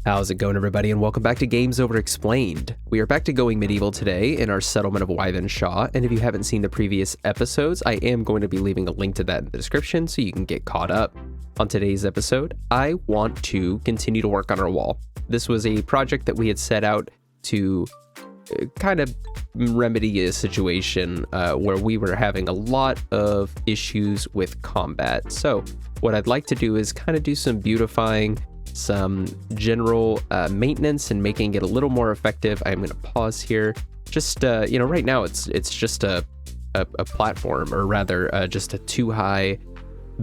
How's it going, everybody, and welcome back to Games Over Explained. We are back to going medieval today in our settlement of Wythenshawe, and if you haven't seen the previous episodes, I am going to be leaving a link to that in the description so you can get caught up. On today's episode, I want to continue to work on our wall. This was a project that we had set out to kind of remedy a situation where we were having a lot of issues with combat. So what I'd like to do is kind of do some beautifying, some general maintenance and making it a little more effective. I'm going to pause here. Just, right now it's just a platform, or rather just a too high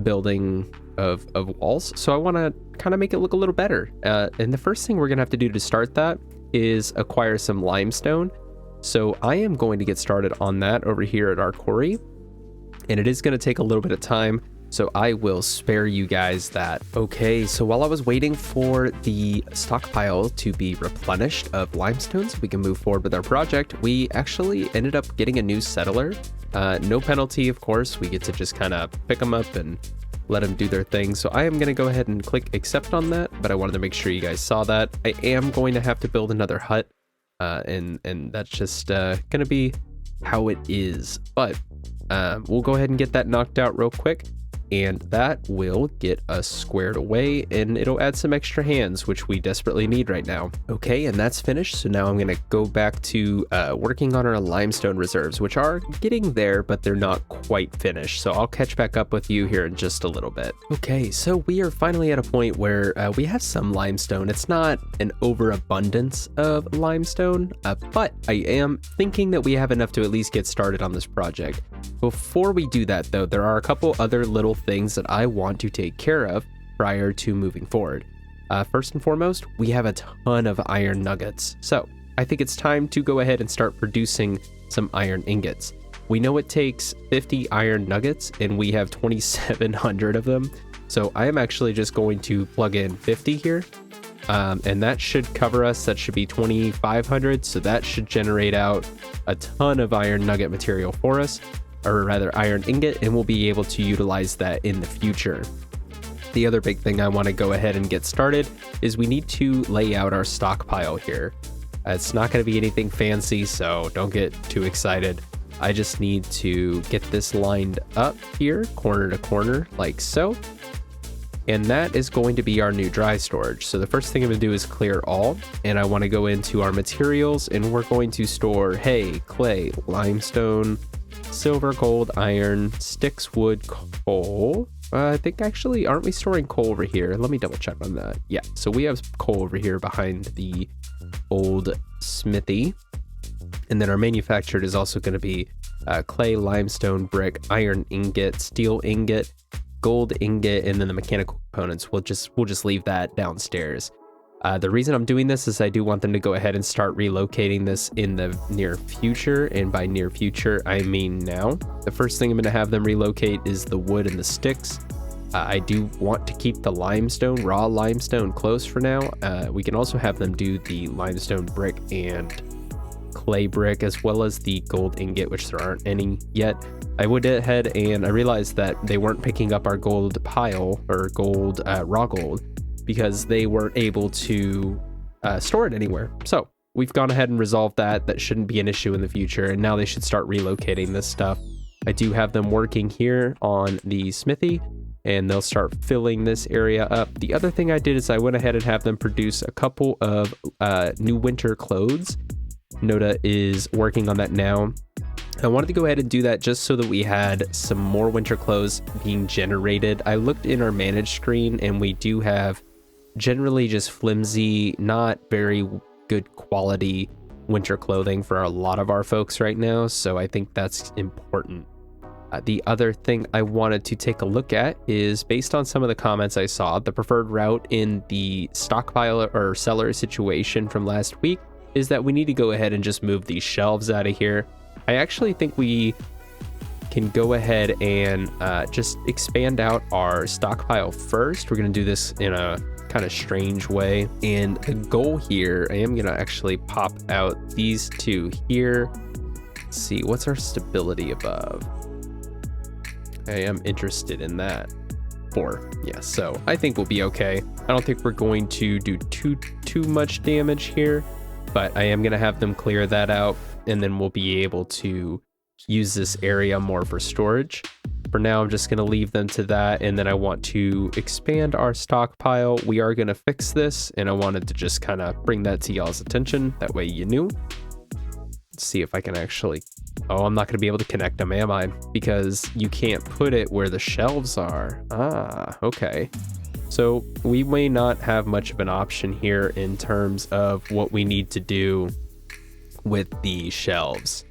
building of walls. So I want to kind of make it look a little better. And the first thing we're going to have to do to start that is acquire some limestone. So I am going to get started on that over here at our quarry. And it is going to take a little bit of time, so I will spare you guys that. Okay, so while I was waiting for the stockpile to be replenished of limestone so we can move forward with our project, we actually ended up getting a new settler. No penalty, of course. We get to just kind of pick them up and let them do their thing. So I am going to go ahead and click accept on that, but I wanted to make sure you guys saw that. I am going to have to build another hut, and that's just going to be how it is. But we'll go ahead and get that knocked out real quick, and that will get us squared away, and it'll add some extra hands, which we desperately need right now. Okay, and that's finished. So now I'm going to go back to working on our limestone reserves, which are getting there, but they're not quite finished. So I'll catch back up with you here in just a little bit. Okay, so we are finally at a point where we have some limestone. It's not an overabundance of limestone, but I am thinking that we have enough to at least get started on this project. Before we do that, though, there are a couple other little things that I want to take care of prior to moving forward. First and foremost, we have a ton of iron nuggets, so I think it's time to go ahead and start producing some iron ingots. We know it takes 50 iron nuggets, and we have 2,700 of them, so I am actually just going to plug in 50 here, and that should cover us. That should be 2,500, so that should generate out a ton of iron nugget material for us, or rather iron ingot, and we'll be able to utilize that in the future. The other big thing I want to go ahead and get started is we need to lay out our stockpile here. It's not going to be anything fancy, so don't get too excited. I just need to get this lined up here, corner to corner, like so. And that is going to be our new dry storage. So the first thing I'm going to do is clear all, and I want to go into our materials, and we're going to store hay, clay, limestone, silver, gold, iron, sticks, wood, coal. I think actually, aren't we storing coal over here? Let me double check on that. Yeah, so we have coal over here behind the old smithy. And then our manufactured is also going to be clay, limestone, brick, iron ingot, steel ingot, gold ingot, and then the mechanical components. We'll just leave that downstairs. The reason I'm doing this is I do want them to go ahead and start relocating this in the near future, and by near future I mean now. The first thing I'm going to have them relocate is the wood and the sticks. I do want to keep the limestone, raw limestone, close for now. We can also have them do the limestone brick and clay brick, as well as the gold ingot, which there aren't any yet. I went ahead and I realized that they weren't picking up our gold pile, or gold, raw gold, because they weren't able to store it anywhere. So we've gone ahead and resolved that. That shouldn't be an issue in the future, and now they should start relocating this stuff. I do have them working here on the smithy, and they'll start filling this area up. The other thing I did is I went ahead and have them produce a couple of new winter clothes. Noda is working on that now. I wanted to go ahead and do that just so that we had some more winter clothes being generated. I looked in our manage screen, and we do have generally just flimsy, not very good quality winter clothing for a lot of our folks right now, so I think that's important. The other thing I wanted to take a look at is, based on some of the comments I saw, the preferred route in the stockpile or cellar situation from last week is that we need to go ahead and just move these shelves out of here. I actually think we can go ahead and just expand out our stockpile first. We're going to do this in a kind of strange way, and the goal here, I am going to actually pop out these two here. Let's see, what's our stability above? I am interested in that. 4. Yeah, so I think we'll be okay. I don't think we're going to do too much damage here, but I am going to have them clear that out, and then we'll be able to use this area more for storage. For now, I'm just going to leave them to that, and then I want to expand our stockpile. We are going to fix this, and I wanted to just kind of bring that to y'all's attention. That way you knew. Let's see if I can actually... Oh, I'm not going to be able to connect them, am I? Because you can't put it where the shelves are. Ah, okay. So we may not have much of an option here in terms of what we need to do with the shelves.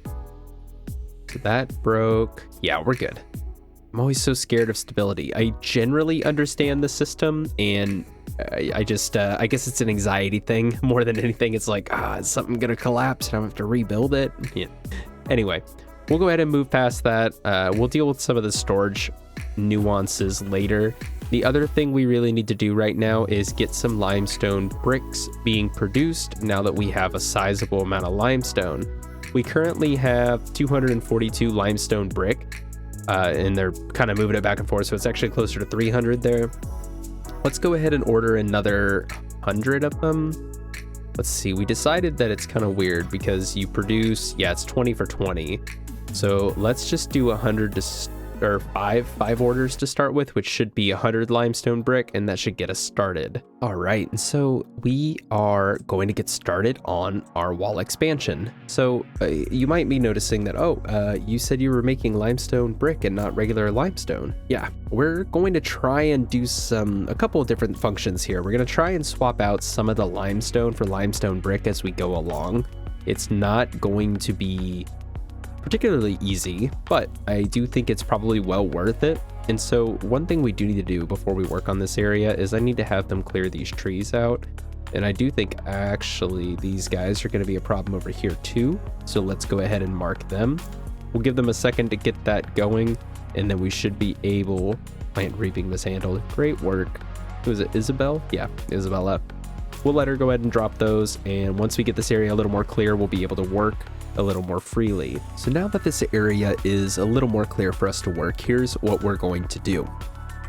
So that broke. Yeah, we're good. I'm always so scared of stability. I generally understand the system, and I guess it's an anxiety thing more than anything. It's like, is something gonna collapse and I have to rebuild it? Yeah. Anyway, we'll go ahead and move past that. We'll deal with some of the storage nuances later. The other thing we really need to do right now is get some limestone bricks being produced now that we have a sizable amount of limestone. We currently have 242 limestone brick. And they're kind of moving it back and forth, so it's actually closer to 300 there. Let's go ahead and order another 100 of them. Let's see, we decided that it's kind of weird because you produce, yeah, it's 20 for 20. So let's just do 100 or five orders to start with, which should be 100 limestone brick, and that should get us started. All right, and so we are going to get started on our wall expansion. So you might be noticing that, you said you were making limestone brick and not regular limestone. Yeah, we're going to try and do a couple of different functions here. We're going to try and swap out some of the limestone for limestone brick as we go along. It's not going to be particularly easy, but I do think it's probably well worth it. And so one thing we do need to do before we work on this area is I need to have them clear these trees out. And I do think actually these guys are going to be a problem over here too. So let's go ahead and mark them. We'll give them a second to get that going, and then we should be able... Plant reaping mishandled. Great work. Who is it? Isabel? Yeah, Isabella. We'll let her go ahead and drop those, and once we get this area a little more clear, we'll be able to work a little more freely. So now that this area is a little more clear for us to work, here's what we're going to do.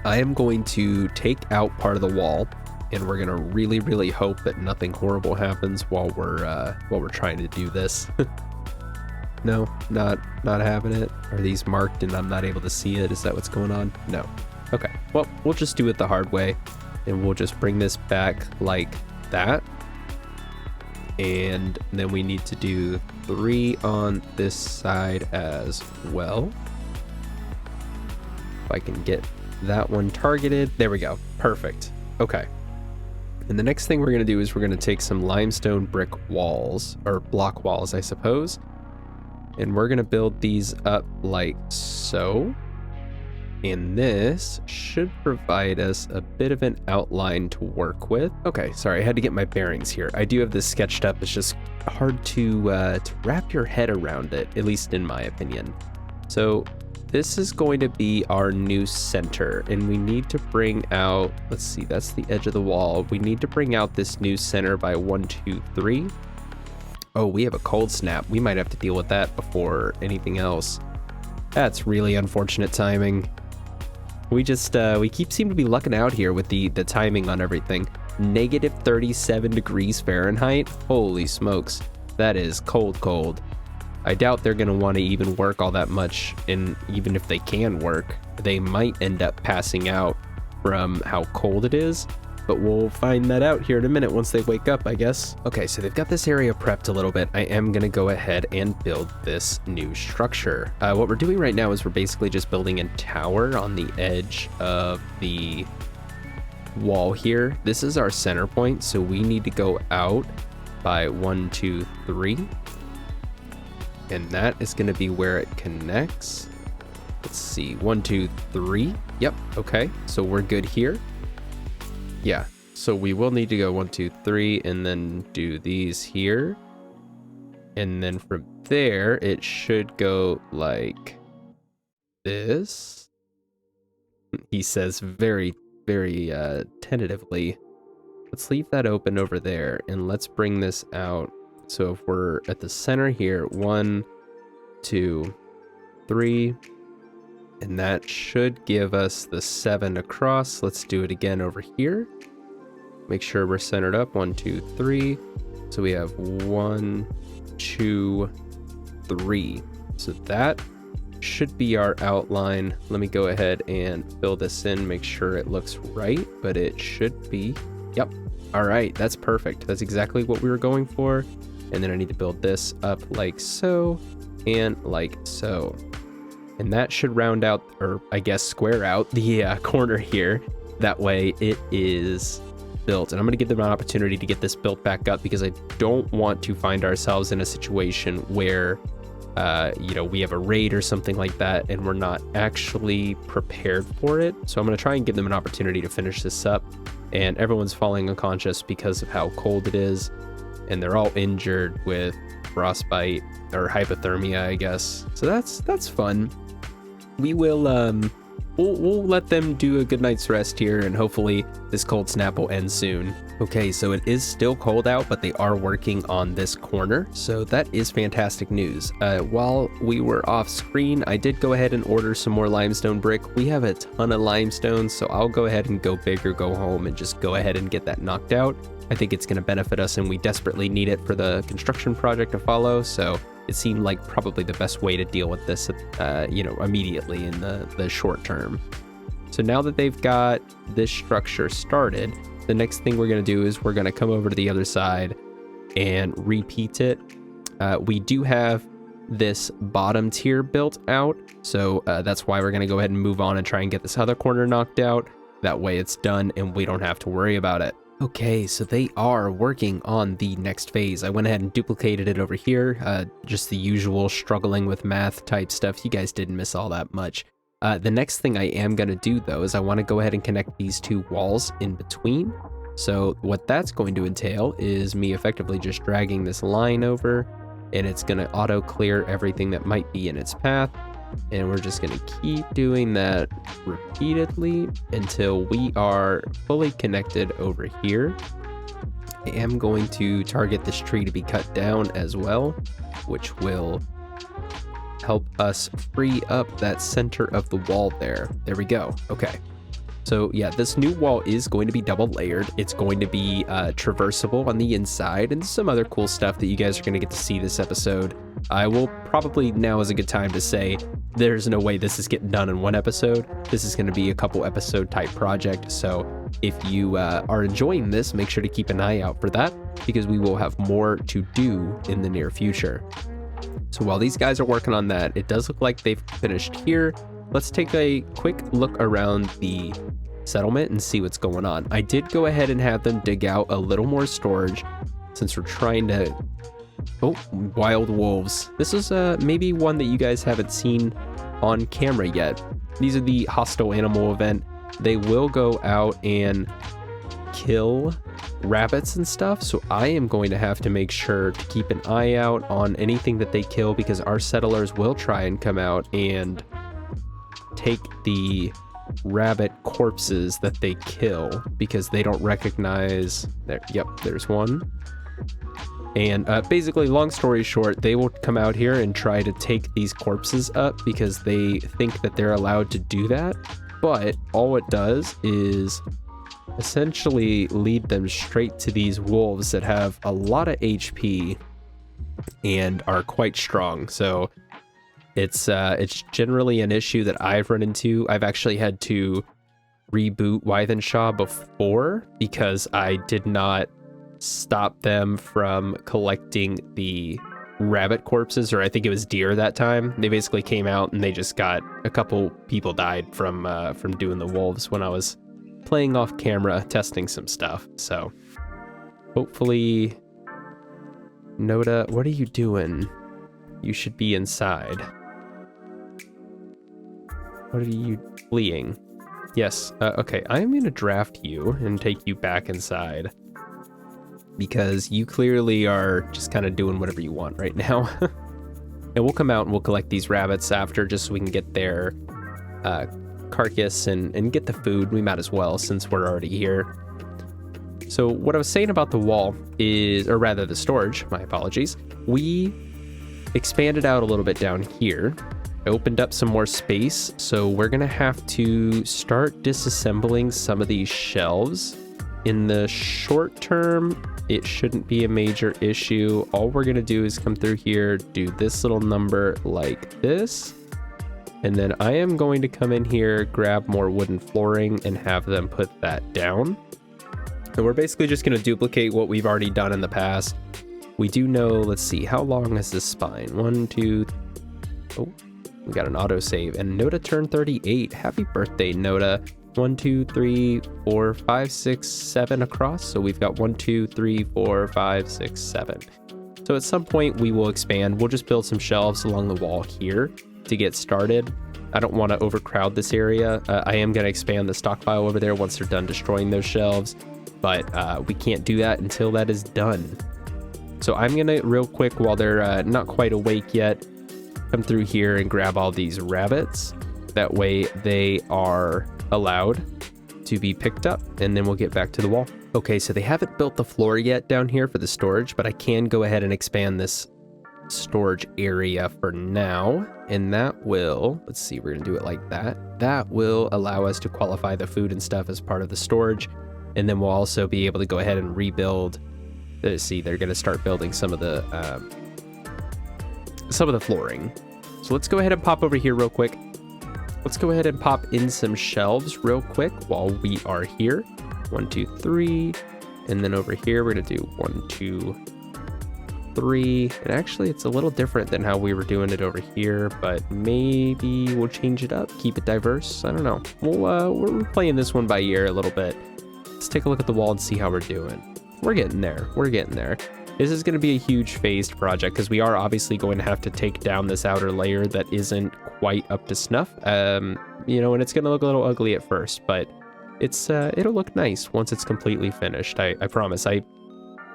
I am going to take out part of the wall, and we're gonna really hope that nothing horrible happens while we're trying to do this. No, not having it. Are these marked and I'm not able to see it? Is that what's going on? No. Okay, well, we'll just do it the hard way, and we'll just bring this back like that. And then we need to do 3 on this side as well. If I can get that one targeted. There we go. Perfect. Okay. And the next thing we're going to do is we're going to take some limestone brick walls, or block walls, I suppose. And we're going to build these up like so. And this should provide us a bit of an outline to work with. Okay, sorry, I had to get my bearings here. I do have this sketched up. It's just hard to wrap your head around it, at least in my opinion. So this is going to be our new center, and we need to bring out, let's see, that's the edge of the wall. We need to bring out this new center by 1, 2, 3. Oh, we have a cold snap. We might have to deal with that before anything else. That's really unfortunate timing. We seem to be lucking out here with the timing on everything. Negative 37 degrees Fahrenheit. Holy smokes. That is cold. I doubt they're going to want to even work all that much, and even if they can work, they might end up passing out from how cold it is. But we'll find that out here in a minute once they wake up, I guess. Okay, so they've got this area prepped a little bit. I am gonna go ahead and build this new structure. What we're doing right now is we're basically just building a tower on the edge of the wall here. This is our center point, so we need to go out by 1, 2, 3. And that is gonna be where it connects. Let's see, 1, 2, 3. Yep, okay, so we're good here. Yeah, so we will need to go 1, 2, 3, and then do these here. And then from there, it should go like this. He says very tentatively. Let's leave that open over there, and let's bring this out. So if we're at the center here, 1, 2, 3, And that should give us the 7 across. Let's do it again over here. Make sure we're centered up. 1, 2, 3. So we have 1, 2, 3. So that should be our outline. Let me go ahead and fill this in, make sure it looks right, but it should be. Yep. All right, that's perfect. That's exactly what we were going for. And then I need to build this up like so and like so. And that should round out, or I guess square out the corner here. That way it is built. And I'm going to give them an opportunity to get this built back up because I don't want to find ourselves in a situation where, we have a raid or something like that and we're not actually prepared for it. So I'm going to try and give them an opportunity to finish this up. And everyone's falling unconscious because of how cold it is. And they're all injured with frostbite or hypothermia, I guess. So that's fun. We will we'll let them do a good night's rest here, and hopefully this cold snap will end soon. Okay, so it is still cold out, but they are working on this corner, so that is fantastic news. While we were off screen, I did go ahead and order some more limestone brick. We have a ton of limestone, so I'll go ahead and go big or go home and just go ahead and get that knocked out. I think it's going to benefit us, and we desperately need it for the construction project to follow, so it seemed like probably the best way to deal with this, immediately in the short term. So now that they've got this structure started, the next thing we're going to do is we're going to come over to the other side and repeat it. We do have this bottom tier built out, so that's why we're going to go ahead and move on and try and get this other corner knocked out. That way it's done and we don't have to worry about it. Okay, so they are working on the next phase. I went ahead and duplicated it over here, just the usual struggling with math type stuff. You guys didn't miss all that much. The next thing I am going to do, though, is I want to go ahead and connect these two walls in between. So what that's going to entail is me effectively just dragging this line over, and it's going to auto clear everything that might be in its path. And we're just going to keep doing that repeatedly until we are fully connected over here. I am going to target this tree to be cut down as well, which will help us free up that center of the wall there. There we go. Okay. So yeah, this new wall is going to be double layered. It's going to be traversable on the inside and some other cool stuff that you guys are going to get to see this episode. I will probably, now is a good time to say there's no way this is getting done in one episode. This is going to be a couple episode type project. So if you are enjoying this, make sure to keep an eye out for that because we will have more to do in the near future. So while these guys are working on that, it does look like they've finished here. Let's take a quick look around the settlement and see what's going on. I did go ahead and have them dig out a little more storage since we're trying to... Oh, wild wolves. This is maybe one that you guys haven't seen on camera yet. These are the hostile animal event. They will go out and kill rabbits and stuff, so I am going to have to make sure to keep an eye out on anything that they kill because our settlers will try and come out and take the rabbit corpses that they kill because they don't recognize there. Yep, there's one. And basically, long story short, they will come out here and try to take these corpses up because they think that they're allowed to do that. But all it does is essentially lead them straight to these wolves that have a lot of HP and are quite strong. So it's generally an issue that I've run into. I've actually had to reboot Wythenshawe before because I did not stop them from collecting the rabbit corpses, or I think it was deer that time. They basically came out and they just got a couple people died from doing the wolves when I was playing off camera testing some stuff. So hopefully, Noda, what are you doing? You should be inside. What are you fleeing? Yes, okay, I'm gonna draft you and take you back inside because you clearly are just kind of doing whatever you want right now. And we'll come out and we'll collect these rabbits after just so we can get their carcass and get the food. We might as well since we're already here. So what I was saying about the wall is, or rather the storage, my apologies, we expanded out a little bit down here I opened up some more space, so we're gonna have to start disassembling some of these shelves. In the short term, it shouldn't be a major issue. All we're gonna do is come through here, do this little number like this, and then I am going to come in here, grab more wooden flooring, and have them put that down. And we're basically just gonna duplicate what we've already done in the past. We do know, let's see, how long is this spine? 1, 2, oh, we got an autosave. And Noda turned 38. Happy birthday, Noda. 1, 2, 3, 4, 5, 6, 7 across. So we've got 1, 2, 3, 4, 5, 6, 7. So at some point we will expand. We'll just build some shelves along the wall here to get started. I don't want to overcrowd this area. I am going to expand the stockpile over there once they're done destroying those shelves, but we can't do that until that is done. So I'm going to real quick, while they're not quite awake yet, come through here and grab all these rabbits. That way they are allowed to be picked up, and then we'll get back to the wall. Okay, so they haven't built the floor yet down here for the storage, but I can go ahead and expand this storage area for now, and that will, let's see, we're gonna do it like that. That will allow us to qualify the food and stuff as part of the storage, and then we'll also be able to go ahead and rebuild. Let's see, they're gonna start building some of the flooring. So let's go ahead and pop over here real quick. Let's go ahead and pop in some shelves real quick while we are here. 1, 2, 3, and then over here we're gonna do 1, 2, 3. And actually it's a little different than how we were doing it over here, but maybe we'll change it up, keep it diverse. I don't know. We're playing this one by ear a little bit. Let's take a look at the wall and see how we're doing. We're getting there. We're getting there. This is going to be a huge phased project because we are obviously going to have to take down this outer layer that isn't quite up to snuff. You know, and it's going to look a little ugly at first, but it'll look nice once it's completely finished. I promise. I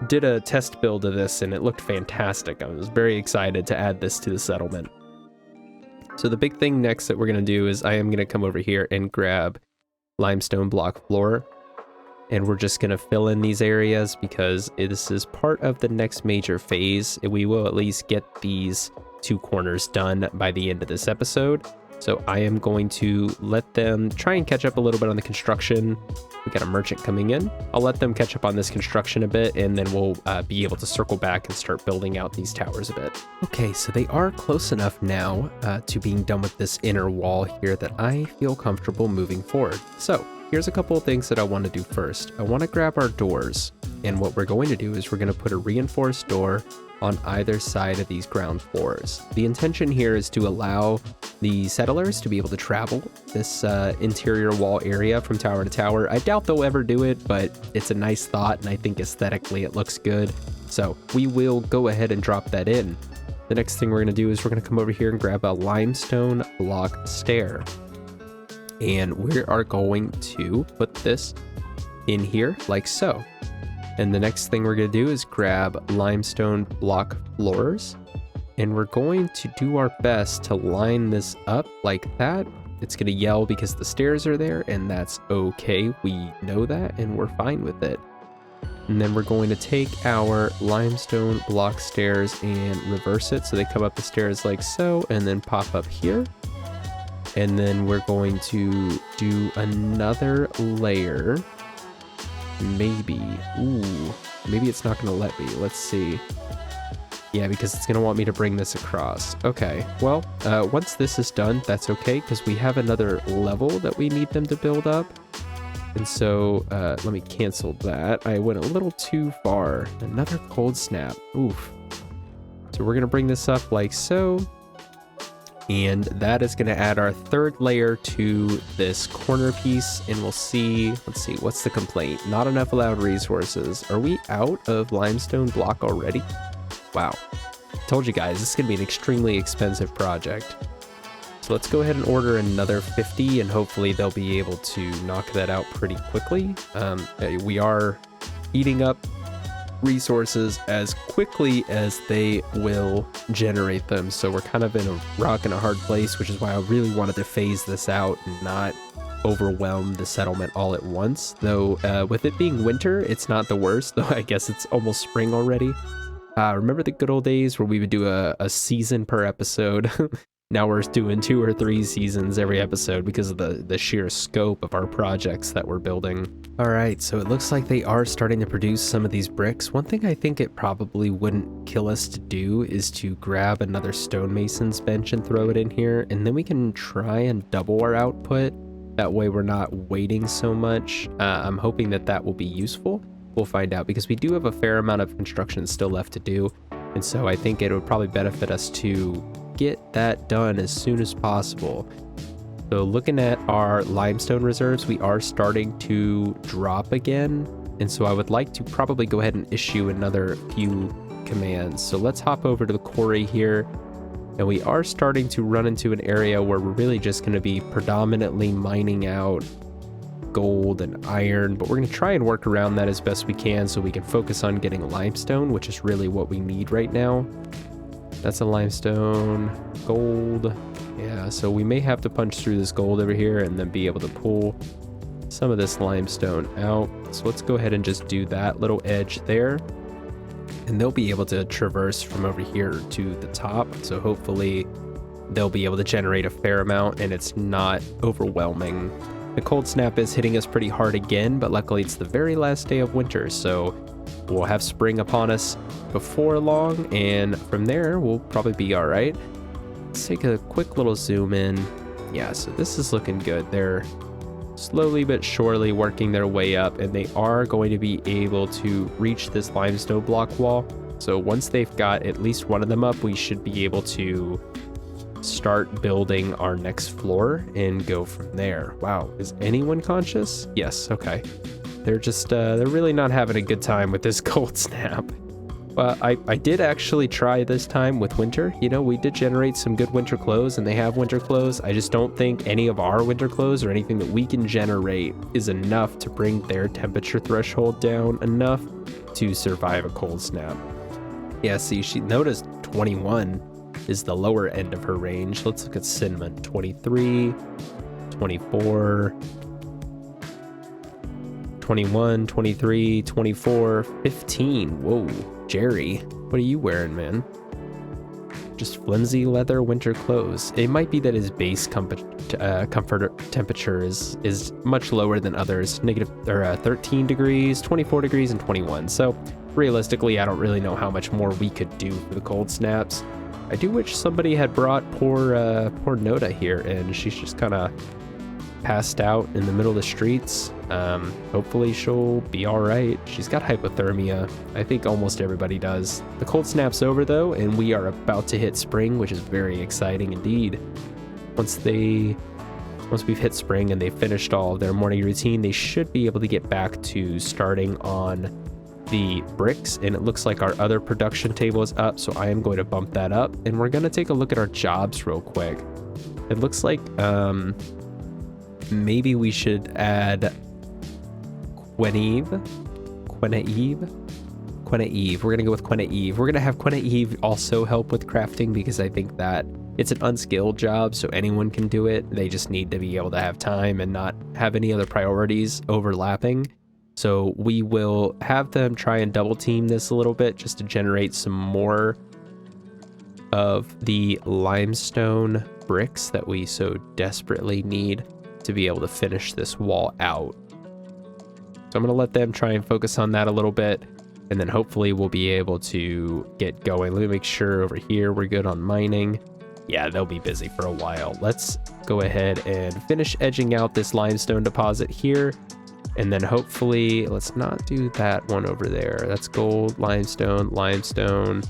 did a test build of this and it looked fantastic. I was very excited to add this to the settlement. So the big thing next that we're going to do is I am going to come over here and grab limestone block floor. And we're just going to fill in these areas because this is part of the next major phase. We will at least get these 2 corners done by the end of this episode. So I am going to let them try and catch up a little bit on the construction. We got a merchant coming in. I'll let them catch up on this construction a bit, and then we'll be able to circle back and start building out these towers a bit. Okay, so they are close enough now to being done with this inner wall here that I feel comfortable moving forward. So here's a couple of things that I want to do first. I want to grab our doors, and what we're going to do is we're going to put a reinforced door on either side of these ground floors. The intention here is to allow the settlers to be able to travel this interior wall area from tower to tower. I doubt they'll ever do it, but it's a nice thought, and I think aesthetically it looks good. So we will go ahead and drop that in. The next thing we're going to do is we're going to come over here and grab a limestone block stair. And we are going to put this in here like so. And the next thing we're going to do is grab limestone block floors. And we're going to do our best to line this up like that. It's going to yell because the stairs are there, and that's okay. We know that, and we're fine with it. And then we're going to take our limestone block stairs and reverse it so they come up the stairs like so, and then pop up here. And then we're going to do another layer. Maybe. Ooh, maybe it's not going to let me. Let's see. Yeah, because it's going to want me to bring this across. Okay, well, once this is done, that's okay, because we have another level that we need them to build up. And so, let me cancel that. I went a little too far. Another cold snap. Oof. So we're going to bring this up like so. And that is going to add our 3rd layer to this corner piece. And we'll see, let's see, what's the complaint? Not enough allowed resources. Are we out of limestone block already? Wow. Told you guys, this is going to be an extremely expensive project. So let's go ahead and order another 50, and hopefully they'll be able to knock that out pretty quickly. We are eating up resources as quickly as they will generate them, so we're kind of in a rock and a hard place, which is why I really wanted to phase this out and not overwhelm the settlement all at once. Though with it being winter, it's not the worst, though I guess it's almost spring already. Remember the good old days where we would do a season per episode? now we're doing 2 or 3 seasons every episode because of the sheer scope of our projects that we're building. All right, so it looks like they are starting to produce some of these bricks. One thing I think it probably wouldn't kill us to do is to grab another stonemason's bench and throw it in here, and then we can try and double our output. That way we're not waiting so much. I'm hoping that that will be useful. We'll find out, because we do have a fair amount of construction still left to do, and so I think it would probably benefit us to get that done as soon as possible. So looking at our limestone reserves, we are starting to drop again, and so I would like to probably go ahead and issue another few commands. So let's hop over to the quarry here, and we are starting to run into an area where we're really just going to be predominantly mining out gold and iron, but we're going to try and work around that as best we can so we can focus on getting limestone, which is really what we need right now. That's a limestone, gold. Yeah, so we may have to punch through this gold over here and then be able to pull some of this limestone out. So let's go ahead and just do that little edge there, and they'll be able to traverse from over here to the top. So hopefully they'll be able to generate a fair amount and it's not overwhelming. The cold snap is hitting us pretty hard again, but luckily it's the very last day of winter, so we'll have spring upon us before long, and from there we'll probably be all right. Let's take a quick little zoom in. Yeah, so this is looking good. They're slowly but surely working their way up, and they are going to be able to reach this limestone block wall. So once they've got at least one of them up, we should be able to start building our next floor and go from there. Wow, is anyone conscious? Yes, okay. They're just, they're really not having a good time with this cold snap. I did actually try this time with winter. You know, we did generate some good winter clothes, and they have winter clothes. I just don't think any of our winter clothes or anything that we can generate is enough to bring their temperature threshold down enough to survive a cold snap. Yeah, see, she noticed 21 is the lower end of her range. Let's look at Cinnamon. 23, 24, 21, 23, 24, 15. Whoa, Jerry, what are you wearing, man? Just flimsy leather winter clothes. It might be that his base comfort temperature is much lower than others. Negative 13 degrees, 24 degrees, and 21. So realistically, I don't really know how much more we could do for the cold snaps. I do wish somebody had brought poor Noda here, and she's just kind of passed out in the middle of the streets. Hopefully she'll be all right. She's got hypothermia. I think almost everybody does. The cold snap's over though, and we are about to hit spring, which is very exciting indeed. Once we've hit spring and they've finished all of their morning routine, they should be able to get back to starting on the bricks, and it looks like our other production table is up, so I am going to bump that up, and we're going to take a look at our jobs real quick. It looks like maybe we should add Queneve. We're going to go with Queneve. We're going to have Queneve also help with crafting, because I think that it's an unskilled job, so anyone can do it. They just need to be able to have time and not have any other priorities overlapping. So we will have them try and double team this a little bit just to generate some more of the limestone bricks that we so desperately need to be able to finish this wall out. So I'm going to let them try and focus on that a little bit, and then hopefully we'll be able to get going. Let me make sure over here we're good on mining. Yeah, they'll be busy for a while. Let's go ahead and finish edging out this limestone deposit here. And then hopefully, let's not do that one over there. That's gold, limestone, limestone,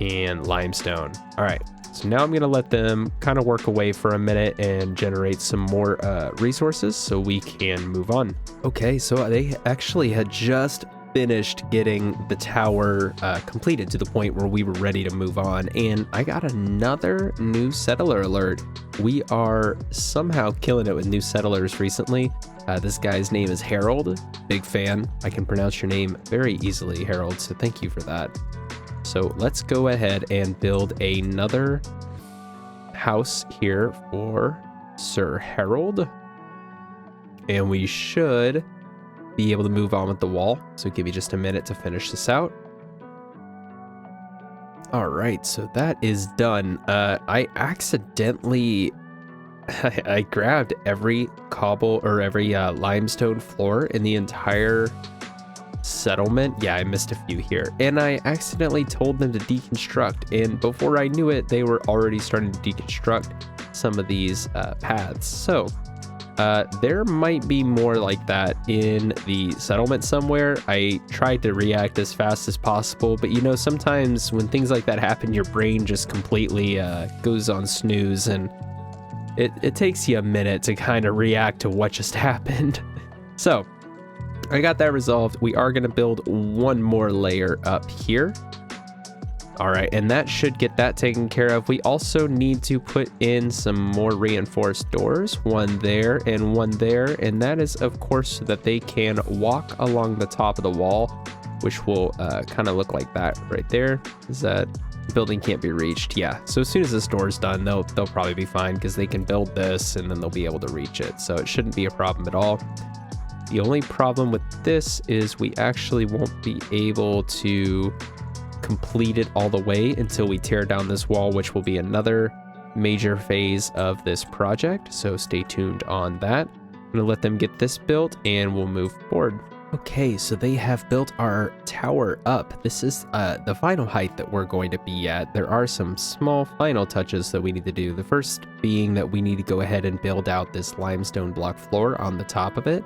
and limestone. All right, so now I'm gonna let them kind of work away for a minute and generate some more resources so we can move on. Okay, so they actually had just finished getting the tower completed to the point where we were ready to move on, and I got another new settler alert. We are somehow killing it with new settlers recently. This guy's name is Harold. Big fan. I can pronounce your name very easily, Harold, so thank you for that. So let's go ahead and build another house here for Sir Harold, and we should be able to move on with the wall. So give me just a minute to finish this out. All right, so that is done. I accidentally I grabbed every cobble or every limestone floor in the entire settlement. Yeah, I missed a few here, and I accidentally told them to deconstruct, and before I knew it, they were already starting to deconstruct some of these paths. So there might be more like that in the settlement somewhere. I tried to react as fast as possible, but you know, sometimes when things like that happen, your brain just completely goes on snooze, and it takes you a minute to kind of react to what just happened. So I got that resolved. We are going to build one more layer up here. All right, and that should get that taken care of. We also need to put in some more reinforced doors, one there, and that is, of course, so that they can walk along the top of the wall, which will kind of look like that right there. Is that the building can't be reached? Yeah, so as soon as this door is done, they'll probably be fine because they can build this and then they'll be able to reach it, so it shouldn't be a problem at all. The only problem with this is we actually won't be able to complete it all the way until we tear down this wall, which will be another major phase of this project, so stay tuned on that. I'm gonna let them get this built and we'll move forward. Okay, so they have built our tower up. This is the final height that we're going to be at. There are some small final touches that we need to do. The first being that we need to go ahead and build out this limestone block floor on the top of it.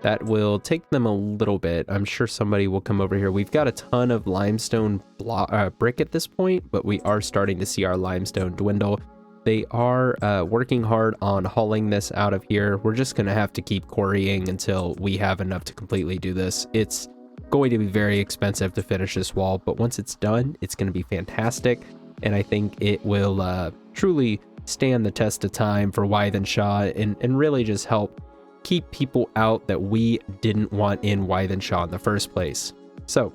That will take them a little bit. I'm sure somebody will come over here. We've got a ton of limestone brick at this point, but we are starting to see our limestone dwindle. They are working hard on hauling this out of here. We're just going to have to keep quarrying until we have enough to completely do this. It's going to be very expensive to finish this wall, but once it's done, it's going to be fantastic. And I think it will truly stand the test of time for Wythenshawe and really just help keep people out that we didn't want in Wythenshawe in the first place. So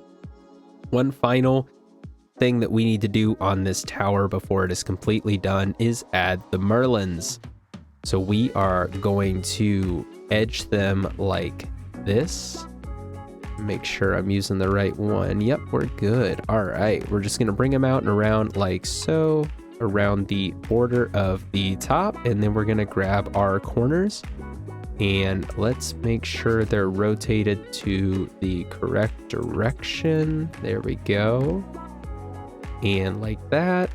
one final thing that we need to do on this tower before it is completely done is add the merlins. So we are going to edge them like this. Make sure I'm using the right one. Yep, we're good. All right, we're just gonna bring them out and around like so, around the border of the top, and then we're gonna grab our corners and let's make sure they're rotated to the correct direction. There we go. And like that.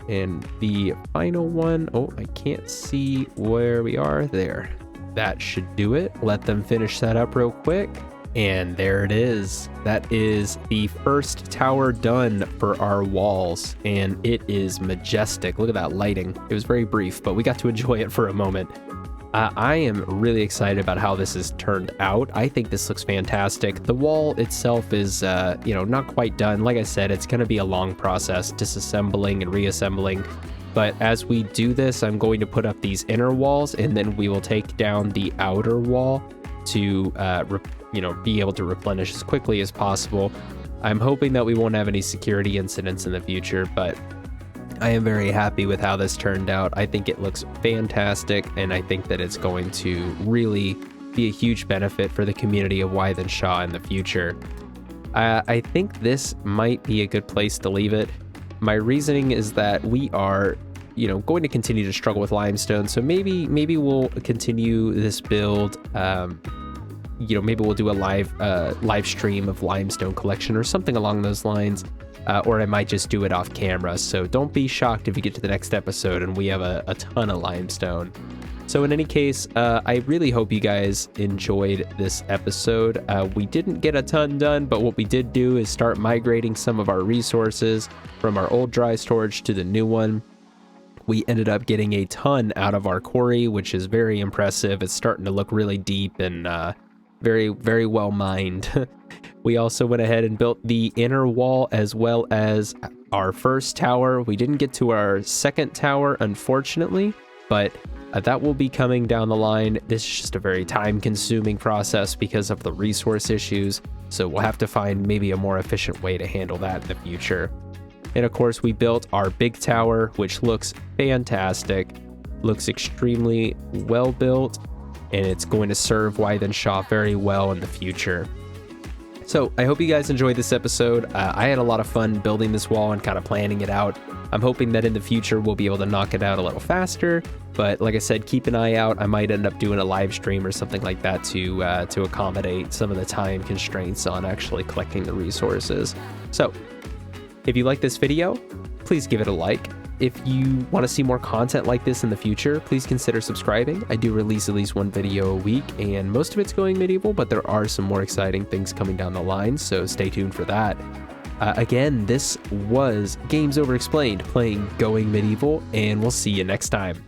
And the final one, oh, I can't see where we are there. That should do it. Let them finish that up real quick. And there it is. That is the first tower done for our walls, and it is majestic. Look at that lighting. It was very brief, but we got to enjoy it for a moment. I am really excited about how this has turned out. I think this looks fantastic. The wall itself is, not quite done. Like I said, it's going to be a long process, disassembling and reassembling. But as we do this, I'm going to put up these inner walls, and then we will take down the outer wall to, be able to replenish as quickly as possible. I'm hoping that we won't have any security incidents in the future, but I am very happy with how this turned out. I think it looks fantastic, and I think that it's going to really be a huge benefit for the community of Wythenshawe in the future. I think this might be a good place to leave it. My reasoning is that we are, going to continue to struggle with limestone, so maybe we'll continue this build. Maybe we'll do a live stream of limestone collection or something along those lines. Or I might just do it off camera, so don't be shocked if you get to the next episode and we have a ton of limestone. So in any case, I really hope you guys enjoyed this episode. We didn't get a ton done, but what we did do is start migrating some of our resources from our old dry storage to the new one. We ended up getting a ton out of our quarry, which is very impressive. It's starting to look really deep and very, very well mined. We also went ahead and built the inner wall as well as our first tower. We didn't get to our second tower, unfortunately, but that will be coming down the line. This is just a very time-consuming process because of the resource issues, so we'll have to find maybe a more efficient way to handle that in the future. And of course, we built our big tower, which looks fantastic, looks extremely well built, and it's going to serve Wythenshawe very well in the future. So I hope you guys enjoyed this episode. I had a lot of fun building this wall and kind of planning it out. I'm hoping that in the future we'll be able to knock it out a little faster. But like I said, keep an eye out. I might end up doing a live stream or something like that to accommodate some of the time constraints on actually collecting the resources. So if you like this video, please give it a like. If you want to see more content like this in the future, please consider subscribing. I do release at least one video a week, and most of it's going medieval, but there are some more exciting things coming down the line, so stay tuned for that. Again, this was Games Over Explained, playing Going Medieval, and we'll see you next time.